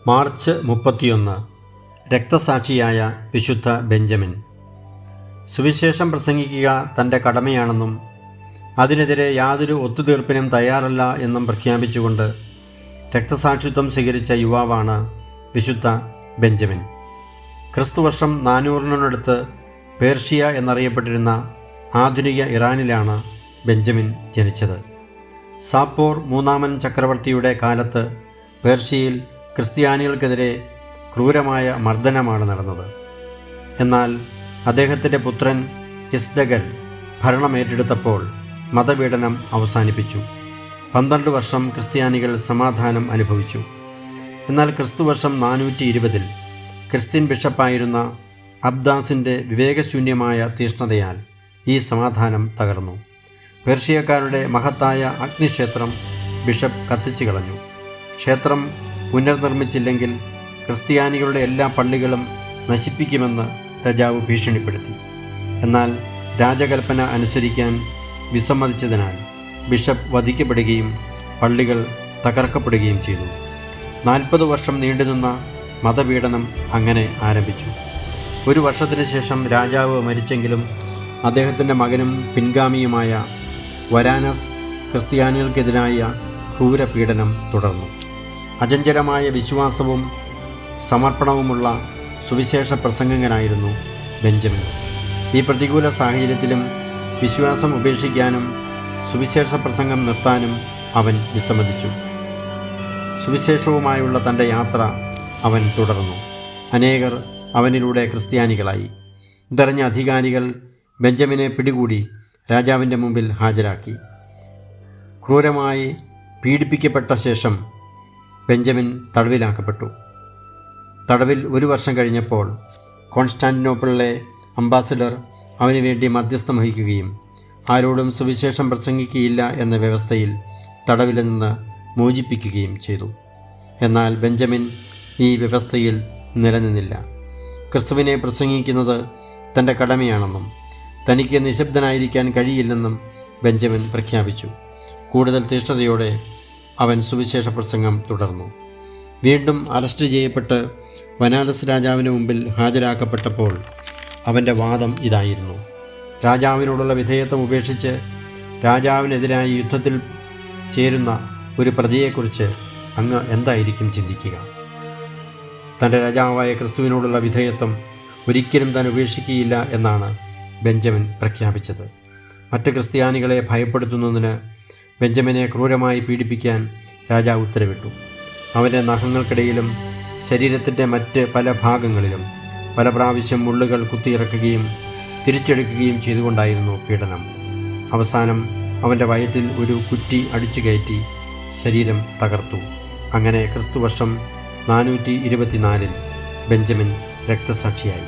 March 31 രക്തസാക്ഷിയായ വിശുദ്ധ Benjamin. സുവിശേഷം പ്രസംഗിക്കുക തൻ്റെ കടമയാണെന്നും അതിനെതിരെ യാതൊരു ഒത്തുതീർപ്പിനും തയ്യാറല്ല എന്നും പ്രഖ്യാപിച്ചുകൊണ്ട് രക്തസാക്ഷിത്വം സ്വീകരിച്ച യുവാവാണ് വിശുദ്ധ ബെഞ്ചമിൻ. ക്രിസ്തുവർഷം 400-നടുത്ത് പേർഷ്യ എന്നറിയപ്പെട്ടിരുന്ന ആധുനിക ഇറാനിലാണ് ബെഞ്ചമിൻ ജനിച്ചത്. സാപ്പോർ 3-ാമൻ ചക്രവർത്തിയുടെ കാലത്ത് പേർഷ്യയിൽ ക്രിസ്ത്യാനികൾക്കെതിരെ ക്രൂരമായ മർദ്ദനമാണ് നടന്നത്. എന്നാൽ അദ്ദേഹത്തിൻ്റെ പുത്രൻ ഇസ്ദഗൽ ഭരണമേറ്റെടുത്തപ്പോൾ മതപീഡനം അവസാനിപ്പിച്ചു. 12 വർഷം ക്രിസ്ത്യാനികൾ സമാധാനം അനുഭവിച്ചു. എന്നാൽ ക്രിസ്തുവർഷം 420 ക്രിസ്ത്യൻ ബിഷപ്പായിരുന്ന അബ്ദാസിൻ്റെ വിവേകശൂന്യമായ തീഷ്ണതയാൽ ഈ സമാധാനം തകർന്നു. പേർഷ്യക്കാരുടെ മഹത്തായ അഗ്നിക്ഷേത്രം ബിഷപ്പ് കത്തിച്ചു കളഞ്ഞു. ക്ഷേത്രം പുനർനിർമ്മിച്ചില്ലെങ്കിൽ ക്രിസ്ത്യാനികളുടെ എല്ലാ പള്ളികളും നശിപ്പിക്കുമെന്ന് രാജാവ് ഭീഷണിപ്പെടുത്തി. എന്നാൽ രാജകൽപ്പന അനുസരിക്കാൻ വിസമ്മതിച്ചതിനാൽ ബിഷപ്പ് വധിക്കപ്പെടുകയും പള്ളികൾ തകർക്കപ്പെടുകയും ചെയ്തു. 40 വർഷം നീണ്ടുനിന്ന മതപീഡനം അങ്ങനെ ആരംഭിച്ചു. 1 വർഷത്തിന് ശേഷം രാജാവ് മരിച്ചെങ്കിലും അദ്ദേഹത്തിൻ്റെ മകനും പിൻഗാമിയുമായ വരാനസ് ക്രിസ്ത്യാനികൾക്കെതിരായ ക്രൂരപീഡനം തുടർന്നു. അചഞ്ചലമായ വിശ്വാസവും സമർപ്പണവുമുള്ള സുവിശേഷ പ്രസംഗകനായിരുന്നു ബെഞ്ചമിൻ. ഈ പ്രതികൂല സാഹചര്യത്തിലും വിശ്വാസം ഉപേക്ഷിക്കാനും സുവിശേഷ പ്രസംഗം നിർത്താനും അവൻ വിസമ്മതിച്ചു. സുവിശേഷവുമായുള്ള തൻ്റെ യാത്ര അവൻ തുടർന്നു. അനേകർ അവനിലൂടെ ക്രിസ്ത്യാനികളായി. ഇതറിഞ്ഞ അധികാരികൾ ബെഞ്ചമിനെ പിടികൂടി രാജാവിൻ്റെ മുമ്പിൽ ഹാജരാക്കി. ക്രൂരമായി പീഡിപ്പിക്കപ്പെട്ട ശേഷം ബെഞ്ചമിൻ തടവിലാക്കപ്പെട്ടു. തടവിൽ 1 വർഷം കഴിഞ്ഞപ്പോൾ കോൺസ്റ്റാന്റിനോപ്പിളിലെ അംബാസഡർ അവന് വേണ്ടി മധ്യസ്ഥം വഹിക്കുകയും ആരോടും സുവിശേഷം പ്രസംഗിക്കുകയില്ല എന്ന വ്യവസ്ഥയിൽ തടവിൽ നിന്ന് മോചിപ്പിക്കുകയും ചെയ്തു. എന്നാൽ ബെഞ്ചമിൻ ഈ വ്യവസ്ഥയിൽ നിലനിന്നില്ല. ക്രിസ്തുവിനെ പ്രസംഗിക്കുന്നത് തൻ്റെ കടമയാണെന്നും തനിക്ക് നിശബ്ദനായിരിക്കാൻ കഴിയില്ലെന്നും ബെഞ്ചമിൻ പ്രഖ്യാപിച്ചു. കൂടുതൽ തീഷ്ണതയോടെ അവൻ സുവിശേഷ പ്രസംഗം തുടർന്നു. വീണ്ടും അറസ്റ്റ് ചെയ്യപ്പെട്ട് വനാലസ് രാജാവിന് മുമ്പിൽ ഹാജരാക്കപ്പെട്ടപ്പോൾ അവൻ്റെ വാദം ഇതായിരുന്നു: രാജാവിനോടുള്ള വിധേയത്വം ഉപേക്ഷിച്ച് രാജാവിനെതിരായി യുദ്ധത്തിൽ ചേരുന്ന ഒരു പ്രജയെക്കുറിച്ച് അങ്ങ് എന്തായിരിക്കും ചിന്തിക്കുക? തൻ്റെ രാജാവായ ക്രിസ്തുവിനോടുള്ള വിധേയത്വം ഒരിക്കലും താൻ ഉപേക്ഷിക്കുകയില്ല എന്നാണ് ബെഞ്ചമിൻ പ്രഖ്യാപിച്ചത്. മറ്റ് ക്രിസ്ത്യാനികളെ ഭയപ്പെടുത്തുന്നതിന് ബെഞ്ചമിനെ ക്രൂരമായി പീഡിപ്പിക്കാൻ രാജാവ് ഉത്തരവിട്ടു. അവൻ്റെ നഖങ്ങൾക്കിടയിലും ശരീരത്തിൻ്റെ മറ്റ് പല ഭാഗങ്ങളിലും പല പ്രാവശ്യം മുള്ളുകൾ കുത്തിയിറക്കുകയും തിരിച്ചെടുക്കുകയും ചെയ്തുകൊണ്ടായിരുന്നു പീഡനം. അവസാനം അവൻ്റെ വയറ്റിൽ ഒരു കുറ്റി അടിച്ചു കയറ്റി ശരീരം തകർത്തു. അങ്ങനെ ക്രിസ്തുവർഷം 424 ബെഞ്ചമിൻ രക്തസാക്ഷിയായി.